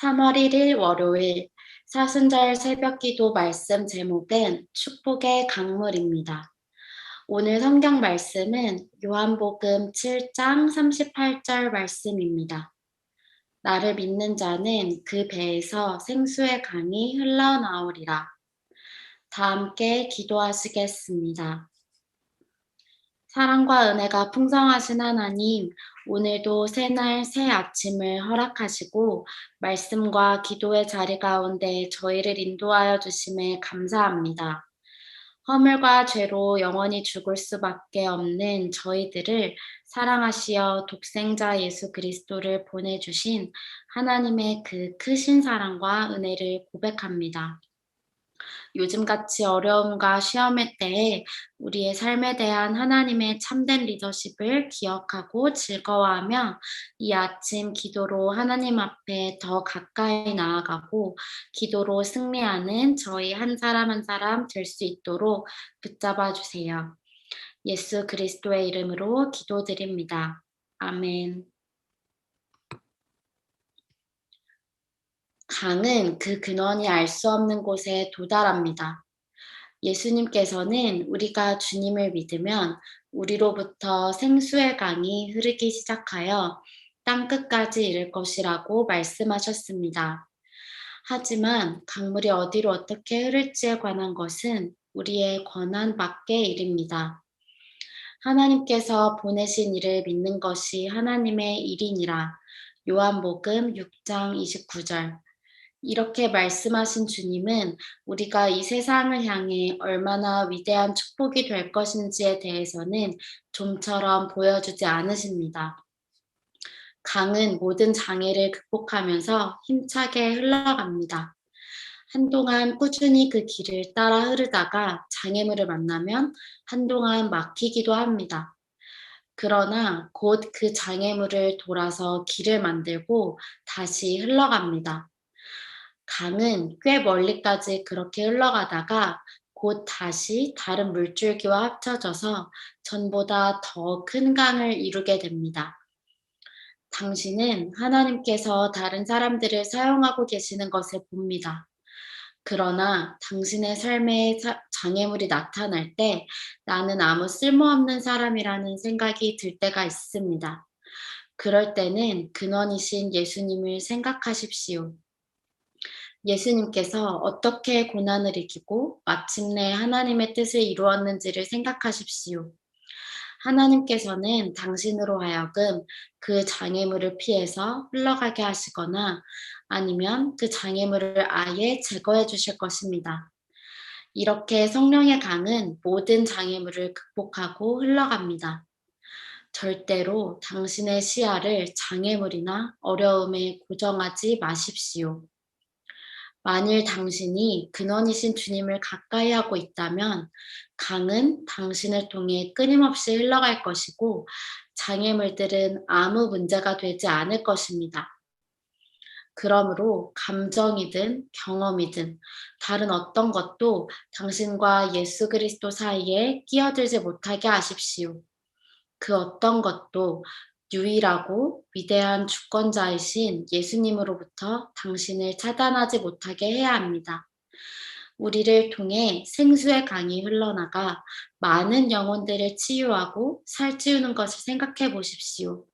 3월 1일 월요일 사순절 새벽기도 말씀 제목은 축복의 강물입니다. 오늘 성경 말씀은 요한복음 7장 38절 말씀입니다. 나를 믿는 자는 그 배에서 생수의 강이 흘러나오리라. 다 함께 기도하시겠습니다. 사랑과 은혜가 풍성하신 하나님, 오늘도 새날 새 아침을 허락하시고 말씀과 기도의 자리 가운데 저희를 인도하여 주심에 감사합니다. 허물과 죄로 영원히 죽을 수밖에 없는 저희들을 사랑하시어 독생자 예수 그리스도를 보내주신 하나님의 그 크신 사랑과 은혜를 고백합니다. 요즘같이 어려움과 시험의 때에 우리의 삶에 대한 하나님의 참된 리더십을 기억하고 즐거워하며 이 아침 기도로 하나님 앞에 더 가까이 나아가고 기도로 승리하는 저희 한 사람 한 사람 될 수 있도록 붙잡아 주세요. 예수 그리스도의 이름으로 기도드립니다. 아멘. 강은 그 근원이 알 수 없는 곳에 도달합니다. 예수님께서는 우리가 주님을 믿으면 우리로부터 생수의 강이 흐르기 시작하여 땅끝까지 이를 것이라고 말씀하셨습니다. 하지만 강물이 어디로 어떻게 흐를지에 관한 것은 우리의 권한 밖의 일입니다. 하나님께서 보내신 이를 믿는 것이 하나님의 일이니라. 요한복음 6장 29절. 이렇게 말씀하신 주님은 우리가 이 세상을 향해 얼마나 위대한 축복이 될 것인지에 대해서는 좀처럼 보여주지 않으십니다. 강은 모든 장애를 극복하면서 힘차게 흘러갑니다. 한동안 꾸준히 그 길을 따라 흐르다가 장애물을 만나면 한동안 막히기도 합니다. 그러나 곧 그 장애물을 돌아서 길을 만들고 다시 흘러갑니다. 강은 꽤 멀리까지 그렇게 흘러가다가 곧 다시 다른 물줄기와 합쳐져서 전보다 더 큰 강을 이루게 됩니다. 당신은 하나님께서 다른 사람들을 사용하고 계시는 것을 봅니다. 그러나 당신의 삶에 장애물이 나타날 때 나는 아무 쓸모없는 사람이라는 생각이 들 때가 있습니다. 그럴 때는 근원이신 예수님을 생각하십시오. 예수님께서 어떻게 고난을 이기고 마침내 하나님의 뜻을 이루었는지를 생각하십시오. 하나님께서는 당신으로 하여금 그 장애물을 피해서 흘러가게 하시거나 아니면 그 장애물을 아예 제거해 주실 것입니다. 이렇게 성령의 강은 모든 장애물을 극복하고 흘러갑니다. 절대로 당신의 시야를 장애물이나 어려움에 고정하지 마십시오. 만일 당신이 근원이신 주님을 가까이 하고 있다면 강은 당신을 통해 끊임없이 흘러갈 것이고 장애물들은 아무 문제가 되지 않을 것입니다. 그러므로 감정이든 경험이든 다른 어떤 것도 당신과 예수 그리스도 사이에 끼어들지 못하게 하십시오. 그 어떤 것도 유일하고 위대한 주권자이신 예수님으로부터 당신을 차단하지 못하게 해야 합니다. 우리를 통해 생수의 강이 흘러나가 많은 영혼들을 치유하고 살찌우는 것을 생각해 보십시오.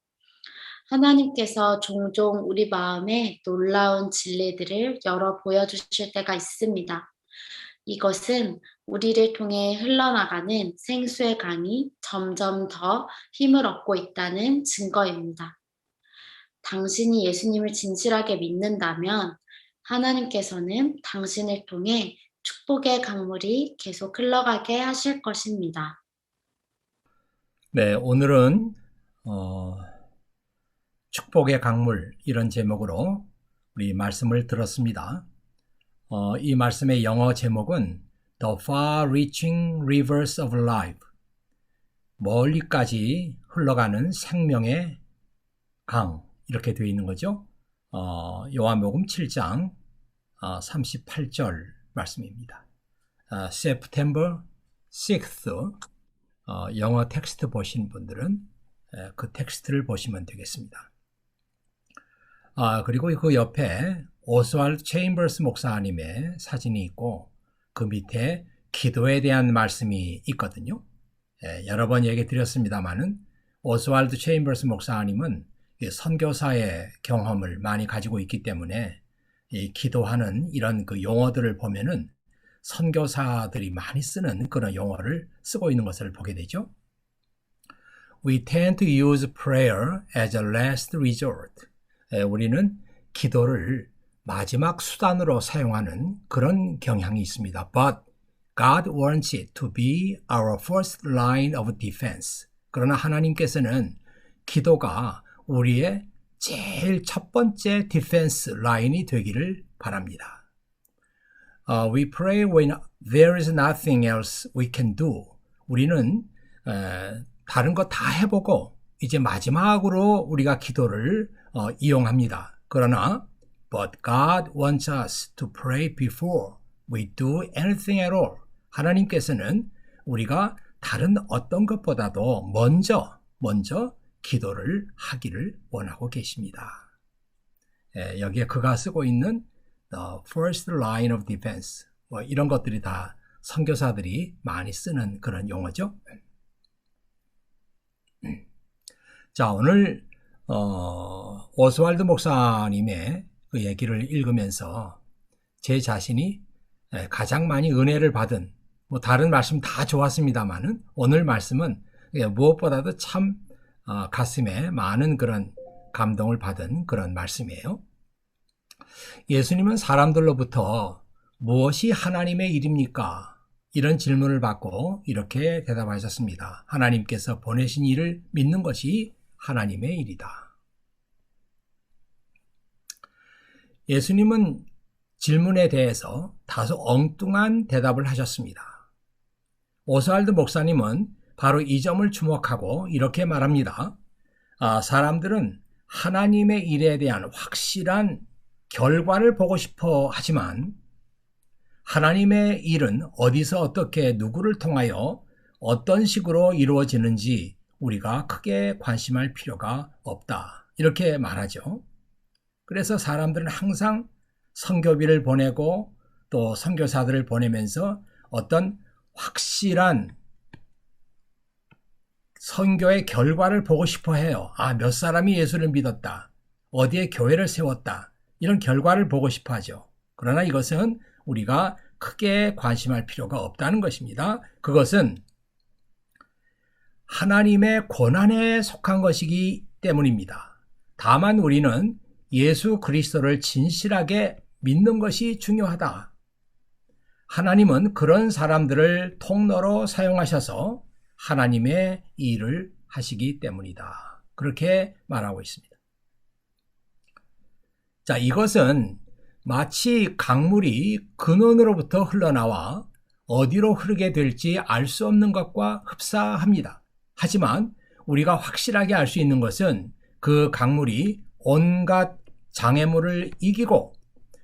하나님께서 종종 우리 마음에 놀라운 진리들을 열어 보여주실 때가 있습니다. 이것은 우리를 통해 흘러나가는 생수의 강이 점점 더 힘을 얻고 있다는 증거입니다. 당신이 예수님을 진실하게 믿는다면 하나님께서는 당신을 통해 축복의 강물이 계속 흘러가게 하실 것입니다. 네, 오늘은 축복의 강물 이런 제목으로 우리 말씀을 들었습니다. 이 말씀의 영어 제목은 The Far-Reaching Rivers of Life, 멀리까지 흘러가는 생명의 강 이렇게 되어 있는 거죠. 요한복음 7장 38절 말씀입니다. September 6th 영어 텍스트 보신 분들은 그 텍스트를 보시면 되겠습니다. 그리고 그 옆에 오스왈드 체인버스 목사님의 사진이 있고 그 밑에 기도에 대한 말씀이 있거든요. 여러 번 얘기 드렸습니다마는 오스왈드 체인버스 목사님은 선교사의 경험을 많이 가지고 있기 때문에 이 기도하는 이런 그 용어들을 보면은 선교사들이 많이 쓰는 그런 용어를 쓰고 있는 것을 보게 되죠. We tend to use prayer as a last resort. 우리는 기도를 마지막 수단으로 사용하는 그런 경향이 있습니다. But God wants it to be our first line of defense. 그러나 하나님께서는 기도가 우리의 제일 첫 번째 디펜스 라인이 되기를 바랍니다. We pray when there is nothing else we can do. 우리는 다른 거 다 해보고 이제 마지막으로 우리가 기도를 이용합니다. 그러나 But God wants us to pray before we do anything at all. 하나님께서는 우리가 다른 어떤 것보다도 먼저 기도를 하기를 원하고 계십니다. 여기에 그가 쓰고 있는 the first line of defense 이런 것들이 다 선교사들이 많이 쓰는 그런 용어죠. 자, 오늘 오스왈드 목사님의 그 얘기를 읽으면서 제 자신이 가장 많이 은혜를 받은 다른 말씀 다 좋았습니다만은 오늘 말씀은 무엇보다도 참 가슴에 많은 그런 감동을 받은 그런 말씀이에요. 예수님은 사람들로부터 무엇이 하나님의 일입니까? 이런 질문을 받고 이렇게 대답하셨습니다. 하나님께서 보내신 일을 믿는 것이 하나님의 일이다. 예수님은 질문에 대해서 다소 엉뚱한 대답을 하셨습니다. 오스왈드 목사님은 바로 이 점을 주목하고 이렇게 말합니다. 사람들은 하나님의 일에 대한 확실한 결과를 보고 싶어 하지만 하나님의 일은 어디서 어떻게 누구를 통하여 어떤 식으로 이루어지는지 우리가 크게 관심할 필요가 없다. 이렇게 말하죠. 그래서 사람들은 항상 선교비를 보내고 또 선교사들을 보내면서 어떤 확실한 선교의 결과를 보고 싶어 해요. 몇 사람이 예수를 믿었다. 어디에 교회를 세웠다. 이런 결과를 보고 싶어 하죠. 그러나 이것은 우리가 크게 관심할 필요가 없다는 것입니다. 그것은 하나님의 권한에 속한 것이기 때문입니다. 다만 우리는 예수 그리스도를 진실하게 믿는 것이 중요하다. 하나님은 그런 사람들을 통로로 사용하셔서 하나님의 일을 하시기 때문이다. 그렇게 말하고 있습니다. 자, 이것은 마치 강물이 근원으로부터 흘러나와 어디로 흐르게 될지 알 수 없는 것과 흡사합니다. 하지만 우리가 확실하게 알 수 있는 것은 그 강물이 온갖 장애물을 이기고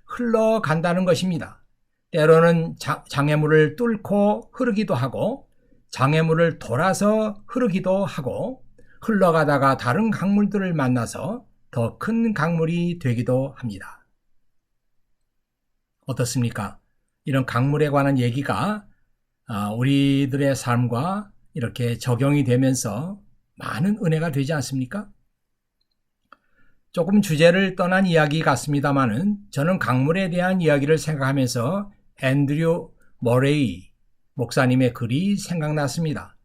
흘러간다는 것입니다. 때로는 장애물을 뚫고 흐르기도 하고 장애물을 돌아서 흐르기도 하고 흘러가다가 다른 강물들을 만나서 더 큰 강물이 되기도 합니다. 어떻습니까? 이런 강물에 관한 얘기가 우리들의 삶과 이렇게 적용이 되면서 많은 은혜가 되지 않습니까? 조금 주제를 떠난 이야기 같습니다만은 저는 강물에 대한 이야기를 생각하면서 앤드류 머레이 목사님의 글이 생각났습니다.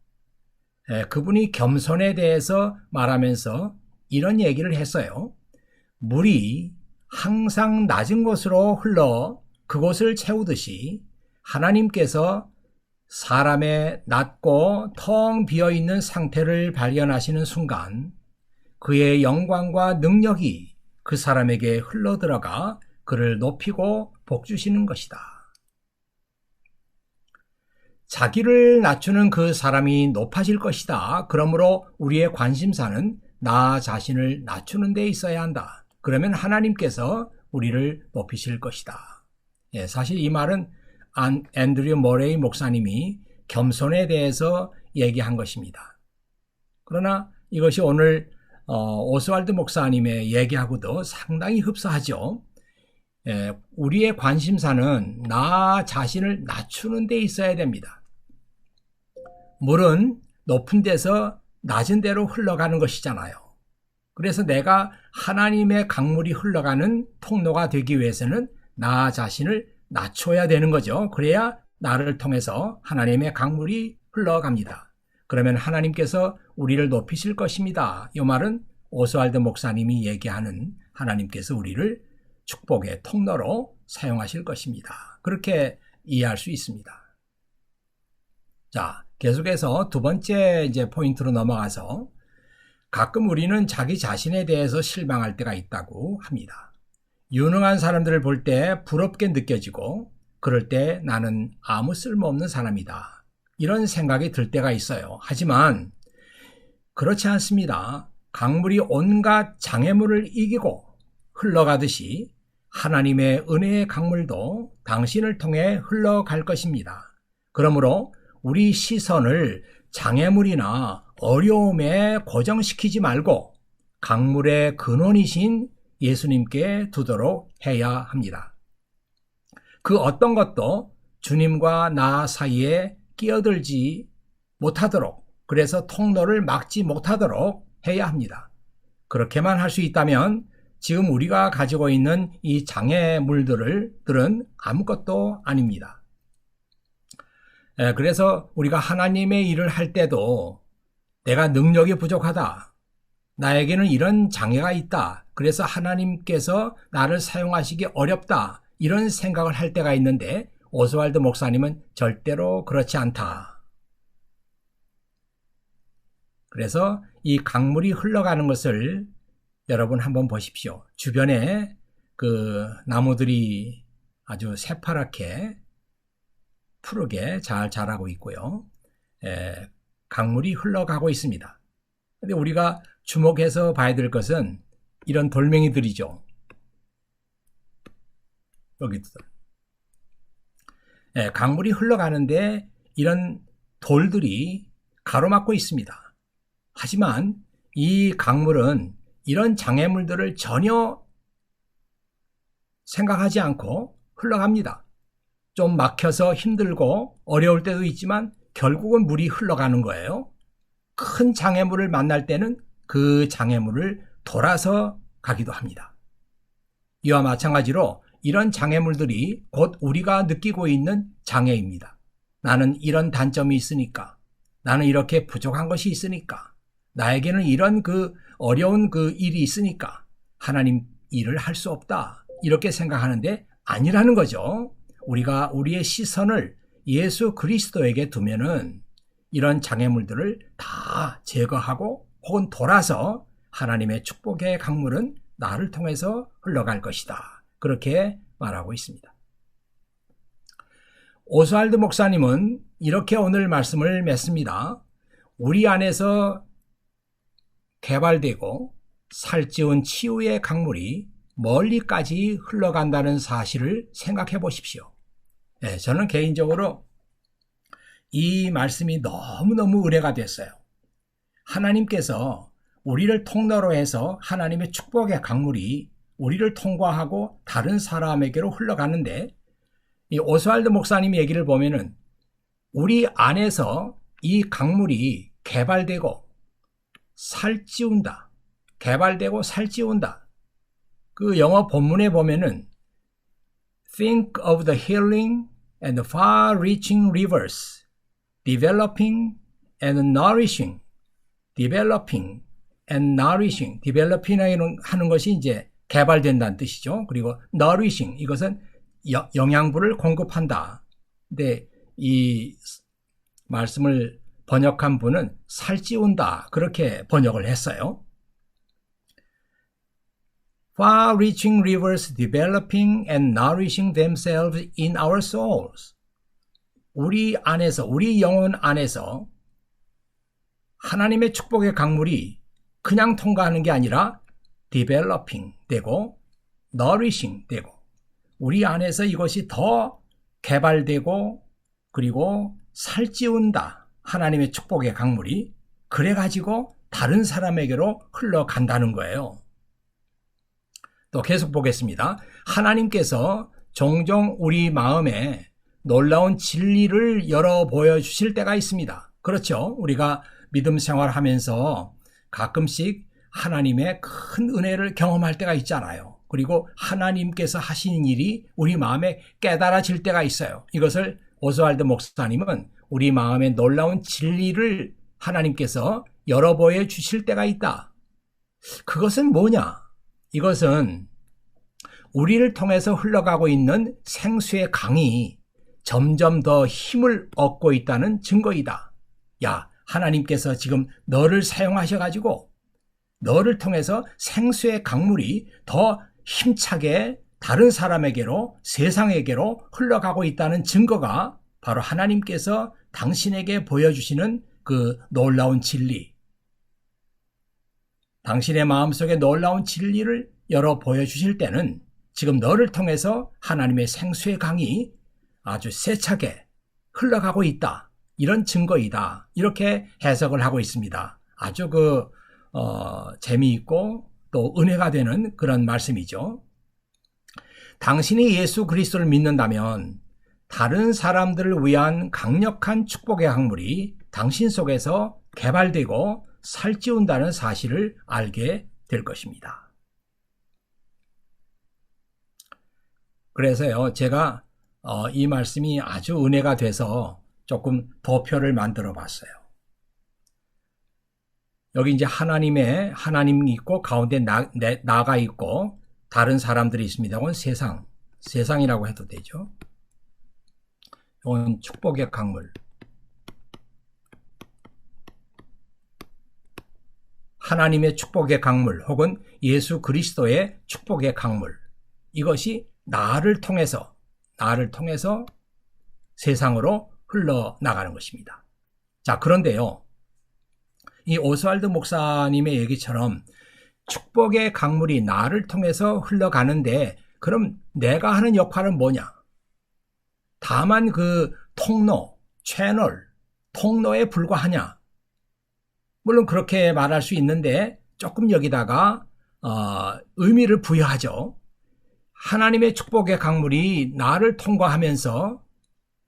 그분이 겸손에 대해서 말하면서 이런 얘기를 했어요. 물이 항상 낮은 곳으로 흘러 그곳을 채우듯이 하나님께서 사람의 낮고 텅 비어있는 상태를 발견하시는 순간 그의 영광과 능력이 그 사람에게 흘러들어가 그를 높이고 복주시는 것이다. 자기를 낮추는 그 사람이 높아질 것이다. 그러므로 우리의 관심사는 나 자신을 낮추는 데 있어야 한다. 그러면 하나님께서 우리를 높이실 것이다. 사실 이 말은 앤드류 머레이 목사님이 겸손에 대해서 얘기한 것입니다. 그러나 이것이 오늘 오스왈드 목사님의 얘기하고도 상당히 흡사하죠. 우리의 관심사는 나 자신을 낮추는 데 있어야 됩니다. 물은 높은 데서 낮은 데로 흘러가는 것이잖아요. 그래서 내가 하나님의 강물이 흘러가는 통로가 되기 위해서는 나 자신을 낮춰야 되는 거죠. 그래야 나를 통해서 하나님의 강물이 흘러갑니다. 그러면 하나님께서 우리를 높이실 것입니다. 이 말은 오스왈드 목사님이 얘기하는 하나님께서 우리를 축복의 통로로 사용하실 것입니다. 그렇게 이해할 수 있습니다. 자, 계속해서 두 번째 이제 포인트로 넘어가서 가끔 우리는 자기 자신에 대해서 실망할 때가 있다고 합니다. 유능한 사람들을 볼 때 부럽게 느껴지고 그럴 때 나는 아무 쓸모없는 사람이다. 이런 생각이 들 때가 있어요. 하지만 그렇지 않습니다. 강물이 온갖 장애물을 이기고 흘러가듯이 하나님의 은혜의 강물도 당신을 통해 흘러갈 것입니다. 그러므로 우리 시선을 장애물이나 어려움에 고정시키지 말고 강물의 근원이신 예수님께 두도록 해야 합니다. 그 어떤 것도 주님과 나 사이에 끼어들지 못하도록, 그래서 통로를 막지 못하도록 해야 합니다. 그렇게만 할 수 있다면 지금 우리가 가지고 있는 이 장애물들은 아무것도 아닙니다. 그래서 우리가 하나님의 일을 할 때도 내가 능력이 부족하다, 나에게는 이런 장애가 있다, 그래서 하나님께서 나를 사용하시기 어렵다, 이런 생각을 할 때가 있는데 오스왈드 목사님은 절대로 그렇지 않다. 그래서 이 강물이 흘러가는 것을 여러분 한번 보십시오. 주변에 그 나무들이 아주 새파랗게 푸르게 잘 자라고 있고요. 강물이 흘러가고 있습니다. 근데 우리가 주목해서 봐야 될 것은 이런 돌멩이들이죠. 여기도. 강물이 흘러가는데 이런 돌들이 가로막고 있습니다. 하지만 이 강물은 이런 장애물들을 전혀 생각하지 않고 흘러갑니다. 좀 막혀서 힘들고 어려울 때도 있지만 결국은 물이 흘러가는 거예요. 큰 장애물을 만날 때는 그 장애물을 돌아서 가기도 합니다. 이와 마찬가지로 이런 장애물들이 곧 우리가 느끼고 있는 장애입니다. 나는 이런 단점이 있으니까, 나는 이렇게 부족한 것이 있으니까, 나에게는 이런 그 어려운 그 일이 있으니까 하나님 일을 할 수 없다, 이렇게 생각하는데 아니라는 거죠. 우리가 우리의 시선을 예수 그리스도에게 두면은 이런 장애물들을 다 제거하고 혹은 돌아서 하나님의 축복의 강물은 나를 통해서 흘러갈 것이다, 그렇게 말하고 있습니다. 오스왈드 목사님은 이렇게 오늘 말씀을 맺습니다. 우리 안에서 개발되고 살찌운 치유의 강물이 멀리까지 흘러간다는 사실을 생각해 보십시오. 저는 개인적으로 이 말씀이 너무너무 은혜가 됐어요. 하나님께서 우리를 통로로 해서 하나님의 축복의 강물이 우리를 통과하고 다른 사람에게로 흘러가는데, 이 오스왈드 목사님 얘기를 보면은 우리 안에서 이 강물이 개발되고 살찌운다, 개발되고 살찌운다. 그 영어 본문에 보면은 Think of the healing and far-reaching rivers, developing and nourishing, developing and nourishing. developing 하는 것이 이제 개발된다는 뜻이죠. 그리고 nourishing, 이것은 영양분을 공급한다. 근데 이 말씀을 번역한 분은 살찌운다, 그렇게 번역을 했어요. Far-reaching rivers developing and nourishing themselves in our souls. 우리 안에서, 우리 영혼 안에서 하나님의 축복의 강물이 그냥 통과하는 게 아니라 developing 되고 nourishing 되고 우리 안에서 이것이 더 개발되고 그리고 살찌운다, 하나님의 축복의 강물이. 그래가지고 다른 사람에게로 흘러간다는 거예요. 또 계속 보겠습니다. 하나님께서 종종 우리 마음에 놀라운 진리를 열어 보여주실 때가 있습니다. 그렇죠. 우리가 믿음 생활하면서 가끔씩 하나님의 큰 은혜를 경험할 때가 있잖아요. 그리고 하나님께서 하시는 일이 우리 마음에 깨달아질 때가 있어요. 이것을 오스왈드 목사님은 우리 마음에 놀라운 진리를 하나님께서 열어 보여주실 때가 있다. 그것은 뭐냐? 이것은 우리를 통해서 흘러가고 있는 생수의 강이 점점 더 힘을 얻고 있다는 증거이다. 야, 하나님께서 지금 너를 사용하셔가지고 너를 통해서 생수의 강물이 더 힘차게 다른 사람에게로, 세상에게로 흘러가고 있다는 증거가 바로 하나님께서 당신에게 보여주시는 그 놀라운 진리, 당신의 마음속에 놀라운 진리를 열어 보여주실 때는 지금 너를 통해서 하나님의 생수의 강이 아주 세차게 흘러가고 있다. 이런 증거이다. 이렇게 해석을 하고 있습니다. 아주 재미있고 또 은혜가 되는 그런 말씀이죠. 당신이 예수 그리스도를 믿는다면 다른 사람들을 위한 강력한 축복의 강물이 당신 속에서 개발되고 살찌운다는 사실을 알게 될 것입니다. 그래서요, 제가 이 말씀이 아주 은혜가 돼서 조금 도표를 만들어 봤어요. 여기 이제 하나님이 있고 가운데 나가 있고 다른 사람들이 있습니다. 이건 세상이라고 해도 되죠. 이건 축복의 강물. 하나님의 축복의 강물 혹은 예수 그리스도의 축복의 강물. 이것이 나를 통해서 세상으로 흘러나가는 것입니다. 자, 그런데요. 이 오스왈드 목사님의 얘기처럼 축복의 강물이 나를 통해서 흘러가는데 그럼 내가 하는 역할은 뭐냐? 다만 그 통로에 불과하냐? 물론 그렇게 말할 수 있는데 조금 여기다가 의미를 부여하죠. 하나님의 축복의 강물이 나를 통과하면서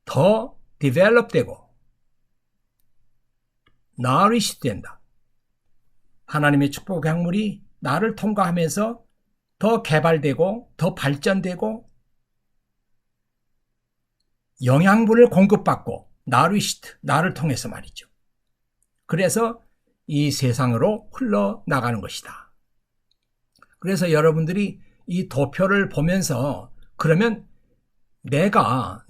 더 디벨롭되고 nourish 된다. 하나님의 축복의 강물이 나를 통과하면서 더 개발되고 더 발전되고 영양분을 공급받고 nourished, 나를 통해서 말이죠. 그래서 이 세상으로 흘러나가는 것이다. 그래서 여러분들이 이 도표를 보면서 그러면 내가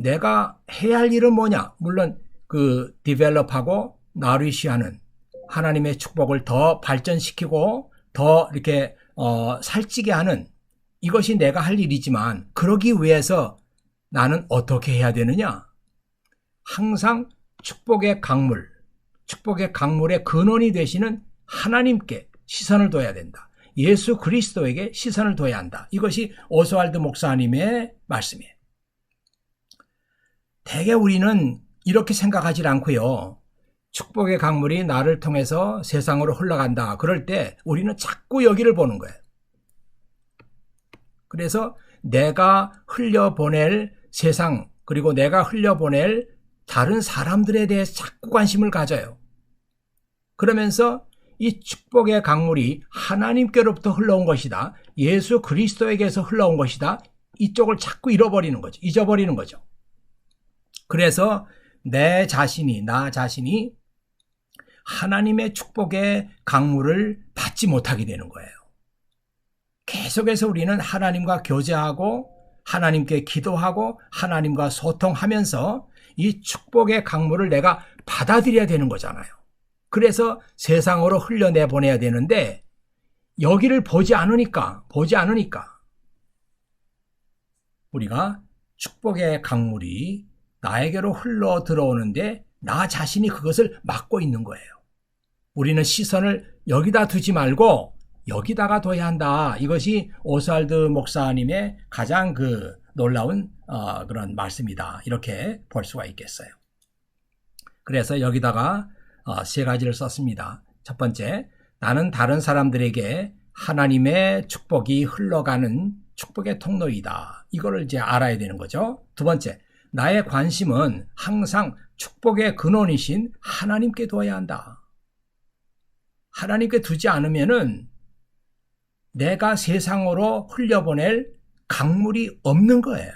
해야 할 일은 뭐냐? 물론 그 디벨롭하고 나리시하는 하나님의 축복을 더 발전시키고 더 이렇게 살찌게 하는 이것이 내가 할 일이지만 그러기 위해서 나는 어떻게 해야 되느냐? 항상 축복의 강물의 근원이 되시는 하나님께 시선을 둬야 된다. 예수 그리스도에게 시선을 둬야 한다. 이것이 오스왈드 목사님의 말씀이에요. 대개 우리는 이렇게 생각하지 않고요. 축복의 강물이 나를 통해서 세상으로 흘러간다. 그럴 때 우리는 자꾸 여기를 보는 거예요. 그래서 내가 흘려보낼 세상 그리고 내가 흘려보낼 다른 사람들에 대해 자꾸 관심을 가져요. 그러면서 이 축복의 강물이 하나님께로부터 흘러온 것이다. 예수 그리스도에게서 흘러온 것이다. 이쪽을 자꾸 잊어버리는 거죠. 그래서 나 자신이 하나님의 축복의 강물을 받지 못하게 되는 거예요. 계속해서 우리는 하나님과 교제하고 하나님께 기도하고 하나님과 소통하면서 이 축복의 강물을 내가 받아들여야 되는 거잖아요. 그래서 세상으로 흘려내보내야 되는데 여기를 보지 않으니까 우리가 축복의 강물이 나에게로 흘러 들어오는데 나 자신이 그것을 막고 있는 거예요. 우리는 시선을 여기다 두지 말고 여기다가 둬야 한다. 이것이 오스왈드 목사님의 가장 놀라운 그런 말씀이다. 이렇게 볼 수가 있겠어요. 그래서 여기다가 세 가지를 썼습니다. 첫 번째, 나는 다른 사람들에게 하나님의 축복이 흘러가는 축복의 통로이다. 이거를 이제 알아야 되는 거죠. 두 번째, 나의 관심은 항상 축복의 근원이신 하나님께 둬야 한다. 하나님께 두지 않으면은 내가 세상으로 흘려보낼 강물이 없는 거예요.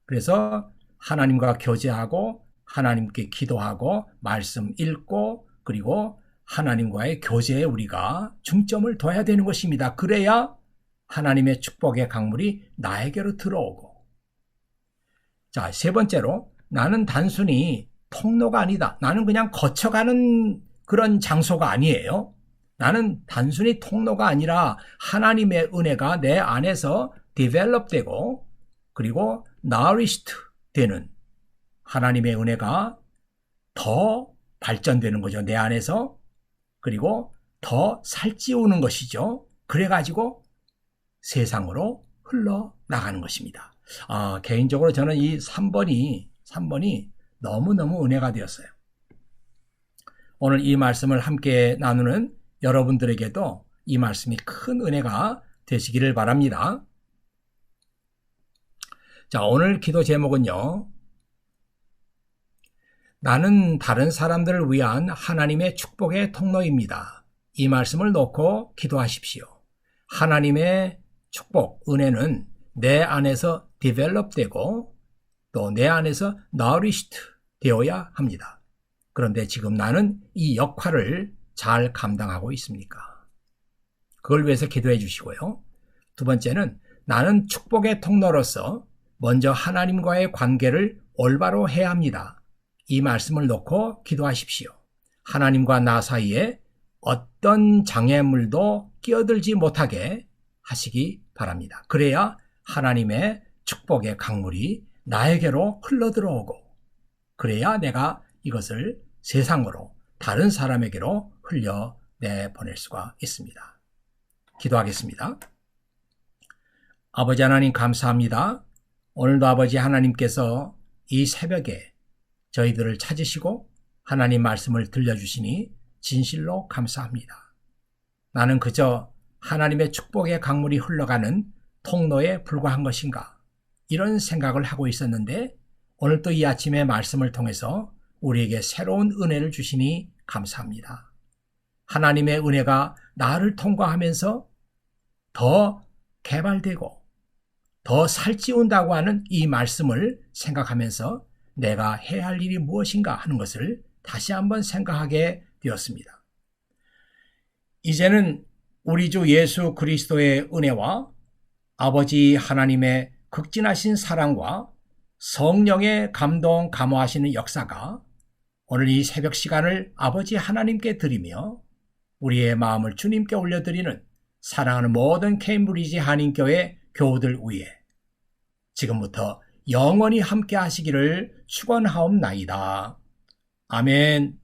그래서 하나님과 교제하고 하나님께 기도하고 말씀 읽고 그리고 하나님과의 교제에 우리가 중점을 둬야 되는 것입니다. 그래야 하나님의 축복의 강물이 나에게로 들어오고. 자, 세 번째로 나는 단순히 통로가 아니다. 나는 그냥 거쳐가는 그런 장소가 아니에요. 나는 단순히 통로가 아니라 하나님의 은혜가 내 안에서 develop 되고 그리고 nourished 되는 하나님의 은혜가 더 발전되는 거죠. 내 안에서. 그리고 더 살찌우는 것이죠. 그래가지고 세상으로 흘러나가는 것입니다. 개인적으로 저는 이 3번이 너무너무 은혜가 되었어요. 오늘 이 말씀을 함께 나누는 여러분들에게도 이 말씀이 큰 은혜가 되시기를 바랍니다. 자, 오늘 기도 제목은요. 나는 다른 사람들을 위한 하나님의 축복의 통로입니다. 이 말씀을 놓고 기도하십시오. 하나님의 축복, 은혜는 내 안에서 develop 되고 또 내 안에서 nourished 되어야 합니다. 그런데 지금 나는 이 역할을 잘 감당하고 있습니까? 그걸 위해서 기도해 주시고요. 두 번째는 나는 축복의 통로로서 먼저 하나님과의 관계를 올바로 해야 합니다. 이 말씀을 놓고 기도하십시오. 하나님과 나 사이에 어떤 장애물도 끼어들지 못하게 하시기 바랍니다. 그래야 하나님의 축복의 강물이 나에게로 흘러들어오고 그래야 내가 이것을 세상으로 다른 사람에게로 흘려내보낼 수가 있습니다. 기도하겠습니다. 아버지 하나님 감사합니다. 오늘도 아버지 하나님께서 이 새벽에 저희들을 찾으시고 하나님 말씀을 들려주시니 진실로 감사합니다. 나는 그저 하나님의 축복의 강물이 흘러가는 통로에 불과한 것인가? 이런 생각을 하고 있었는데 오늘 또 이 아침의 말씀을 통해서 우리에게 새로운 은혜를 주시니 감사합니다. 하나님의 은혜가 나를 통과하면서 더 개발되고 더 살찌운다고 하는 이 말씀을 생각하면서 내가 해야 할 일이 무엇인가 하는 것을 다시 한번 생각하게 되었습니다. 이제는 우리 주 예수 그리스도의 은혜와 아버지 하나님의 극진하신 사랑과 성령의 감동 감화하시는 역사가 오늘 이 새벽 시간을 아버지 하나님께 드리며 우리의 마음을 주님께 올려드리는 사랑하는 모든 케임브리지 한인교회 교우들 위해 지금부터 영원히 함께 하시기를 축원하옵나이다. 아멘.